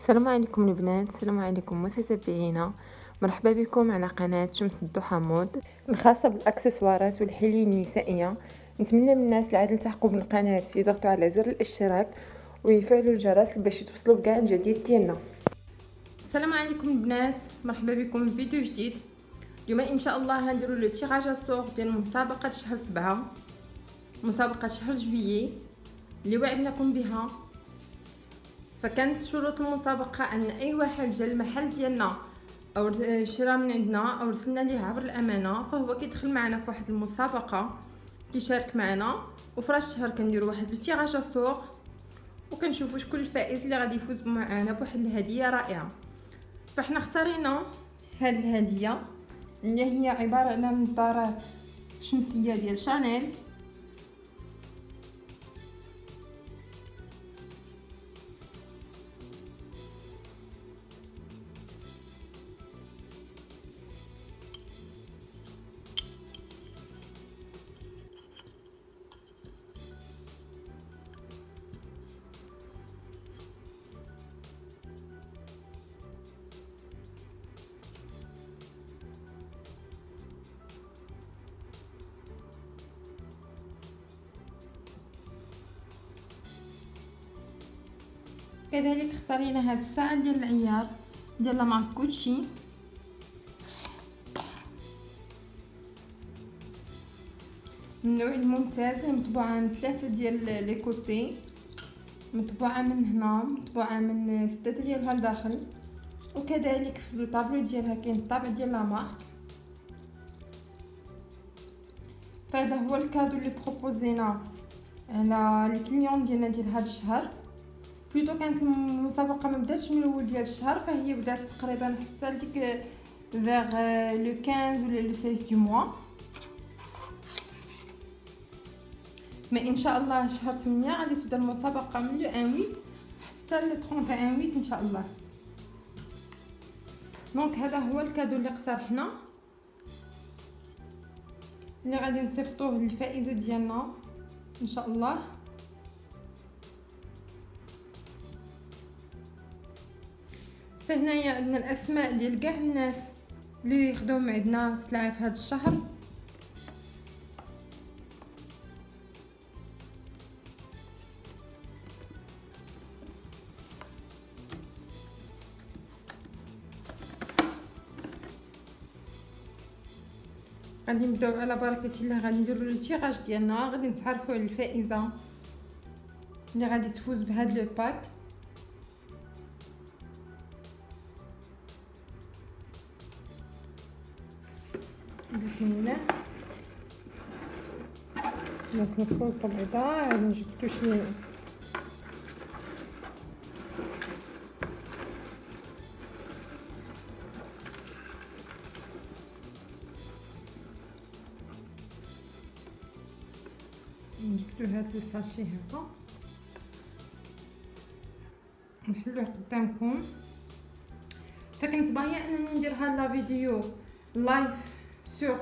السلام عليكم البنات، السلام عليكم متتبعينا. مرحبا بكم على قناة شمس الضحى مود الخاصة بالاكسسوارات والحلي النسائية. نتمنى من الناس اللي عاد التحقوا بالقناة يضغطوا على زر الاشتراك ويفعلوا الجرس باش يتوصلوا بكاع الجديد ديالنا. السلام عليكم البنات، مرحبا بكم في فيديو جديد. اليوم ان شاء الله غنديروا لو تيراج سور ديال مسابقة شهر 7، مسابقة شهر جويي اللي وعدناكم بها. فكانت شروط المسابقة ان اي واحد جا المحل ديالنا او شرا من عندنا او رسلنا ليه عبر الامانة فهو كيدخل معنا في واحد المسابقة، كيشارك معنا. وفي راس الشهر كنديروا واحد التيراج سور وكنشوفوا شكون الفائز اللي غادي يفوز معنا بواحد الهدية رائعة. فاحنا اختارينا هاد الهدية اللي هي عبارة على نظارات شمسية ديال شانيل. كذلك اختارينا هاد الساعة ديال العيار ديال لا مارك غوتشي، النوع الممتاز، مطبوعة من 3 ديال لي كوتي، مطبوعة من هنا، مطبوعة من 6 ديالها لداخل، وكذلك في الطابلو ديالها كاين الطابع ديال لا مارك. فهذا هو الكادو اللي بروبوزينا على الكليون ديالنا ديال هذا الشهر. بلوتو كانت المسابقه ما بداتش من الاول ديال الشهر، فهي بدات تقريبا حتى لديك فيغ لو 15 ولا لو 16 دو موا. ما ان شاء الله شهر 8 غادي تبدا المسابقه من لو 1 حتى ل 31 ان شاء الله. دونك هذا هو الكادو اللي اقترحنا اللي غادي نصيفطوه للفائزه ديالنا ان شاء الله. فهنايا عندنا الاسماء ديال كاع الناس اللي يخدموا معنا سلعه في هذا الشهر. غادي نبداو على بركه الله، غادي نديروا لو تيراج ديالنا، غادي نتعرفوا على الفائزه اللي غادي تفوز بهذا لو باك. بسم الله. دونك نخلط البيضه، نجبدو شي نجبدو هاد لو ساشي هكا نحلوه قدامكم. فكنت باغيه انني ندير هاد لا فيديو لايف سور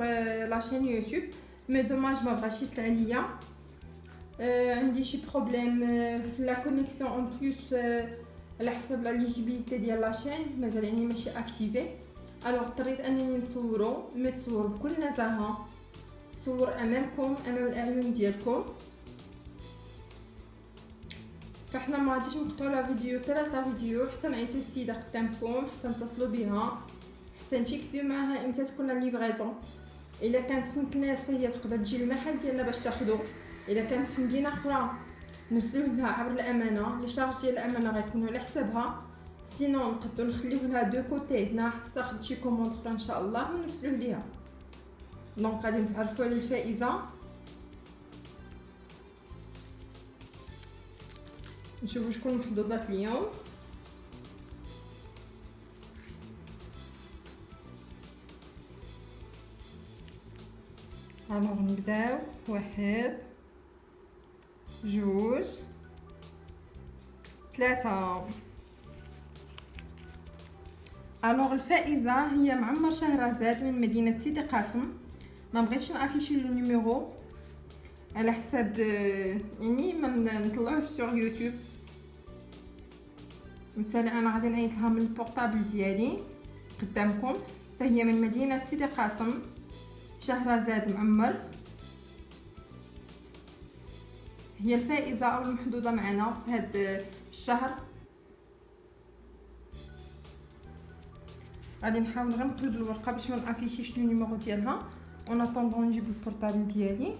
لا شين يوتيوب، مي دوماج ما بغاش يطلع ليا. عندي شي بروبليم في لا كونيكسيون اون بليس على حسب لا ليجيبيليتي ديال لا شين مازال يعني ماشي اكتيفي. الوغ اضطريت انني نصورو، مي تصور بكل نزاهه، صور امامكم امام الاعين ديالكم. فاحنا ما غاديش نقطعوا لا فيديو لا فيديو حتى نعيطوا للسيده قدامكم، حتى نتصلوا بها، حتى نفيكسيو معاها امتى تكون لا ليفريزون. الا كانت في مكناس فهي تقدر تجي للمحل ديالنا باش تاخذو، الا كانت في مدينه اخرى نرسلوه لها عبر الامانه، لي شارج ديال الامانه غيكونوا على حسابها. سينو نقدروا نخليوه لها دو كوتي هنا حتى تاخذ شي كوموند اخرى ان شاء الله ونرسلوه ليها. دونك غادي نتعرفوا على الفائزه، نشوفوا شكون المحظوظات اليوم. الوغ نبداو، 1 2 3. الوغ الفائزه هي معمر شهرزاد من مدينه سيدي قاسم. ما بغيتش نافيشي لو نيميرو على حساب يعني ما نطلعوش سور يوتيوب. بالتالي انا غادي نعيط لها من البورطابل ديالي قدامكم. فهي من مدينه سيدي قاسم، شهرزاد معمر، هي الفائزه او المحظوظه معنا في هذا الشهر. غادي نحاول غير نقلب الورقه باش ما نافيشيش النيميرو ديالها اون اتوندون نجيب البورطابل ديالي.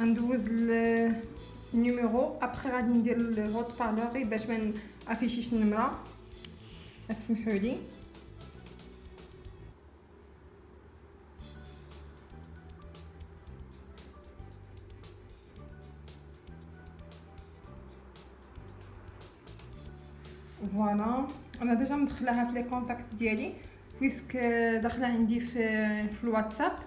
غندوز النيميرو ابخي غادي ندير الفوت بارلور باش ما نافيشيش النمره، تسمحوا لي. فوالا انا ديجا مدخلاها في لي كونتاكت ديالي بويسك داخله عندي في الواتساب.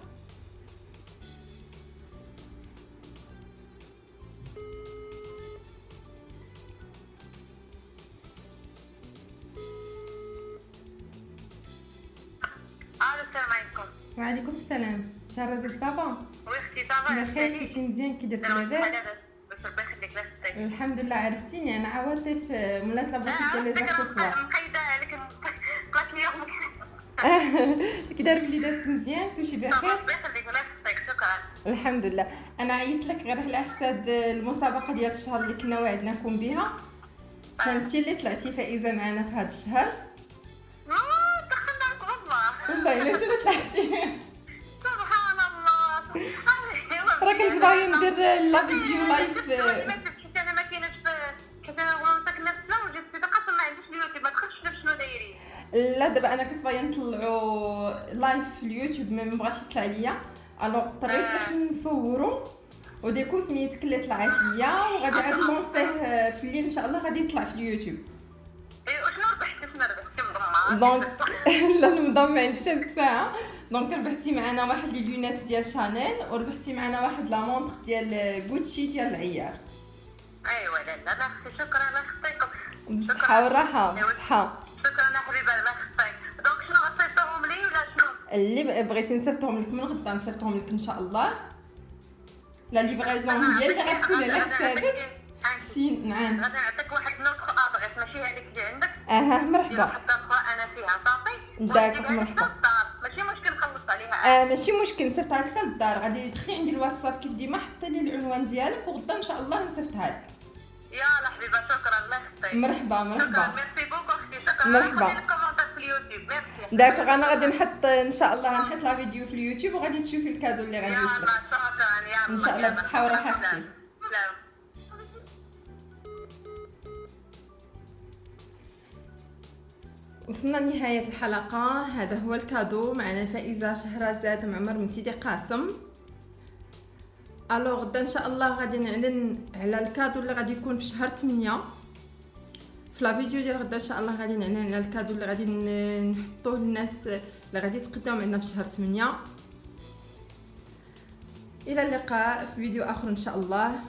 السلام عليكم. وعليكم السلام. شهرزاد صافا؟ وي اختي صافا بخير؟ كلشي مزيان؟ كي درتي لاباس؟ باش ربي يخليك لا خصك. الحمد لله. عرفتيني انا عواطف مولات لابوتيك ديال لي زاكسسوار. مقيداها لك قالت لي يومك كي داير وليداتك مزيان؟ كلشي بخير؟ ربي يخليك لا خصك. شكرا. الحمد لله. انا عيطت لك غير على حساب المسابقه ديال الشهر اللي كنا وعدناكم بها، فانتي اللي طلعتي فائزه معنا في هذا الشهر. دخلنا لك والله. والله الا انت اللي طلعتي. سبحان الله سبحان الله. راه كنت باغي ندير لا فيديو لايف. انا ما كاينش حيت انا ولدتك نفسنا وجبت دقه ما عنديش اليوتيوب ما دخلتش نشوف شنو دايرين. لا دابا انا كنت باغي نطلعوا لايف في اليوتيوب ما بغاش يطلع ليا، الوغ اضطريت باش نصوروا وديكو سميتك اللي طلعت ليا وغادي عاد نلونسيه في الليل ان شاء الله غادي يطلع في اليوتيوب. وشنو ربحتي؟ شنو ربحتي مضمه؟ دونك لا المنظم ما عنديش هاد الساعه. دونك ربحتي معنا واحد لي لونات ديال شانيل وربحتي معنا واحد لا مونطر ديال غوتشي ديال العيار. ايوا لا اختي شكرا لا خصيكم. بالصحه والراحه. بالصحه. شكرا يا حبيبه لا خصك. دونك شنو غتصيفطوهم لي ولا شنو؟ اللي بغيتي نصيفطهم لك من غدا نصيفطهم لك ان شاء الله. لا ليفريزون هي اللي غتكون على حسابك. نعم غادي نعطيك واحد نوتخ ادريس ماشي هذيك اللي عندك. مرحبا. حتى انا فيها صافي. داك مرحبا. ماشي مشكل نخلص عليها. ماشي مشكل نصيفطها لك حتى للدار. غادي تدخلي عندي الواتساب كيف ديما حطي لي العنوان ديالك وغدا ان شاء الله نصيفطها لك. يلا حبيبه شكرا الله يخليك. مرحبا شكرا ميرسي بوكو اختي. شكرا. مرحبا. خلي الكومونتير في اليوتيوب. ميرسي. داك انا غادي نحط ان شاء الله نحط لا فيديو في اليوتيوب وغادي تشوفي الكادو اللي غادي يلا يوصلك شكرا. يلا ان شاء الله بصحه وراحه اختي. سلام. وصلنا لنهاية الحلقة. هذا هو الكادو معنا فائزة شهرزاد معمر من سيدي قاسم. الو غدا ان شاء الله غادي نعلن على الكادو اللي غادي يكون في شهر 8. في لا فيديو ديال غدا ان شاء الله غادي نعلن على الكادو اللي غادي نحطوه للناس اللي غادي تقدم عندنا في شهر 8. الى اللقاء في فيديو اخر ان شاء الله.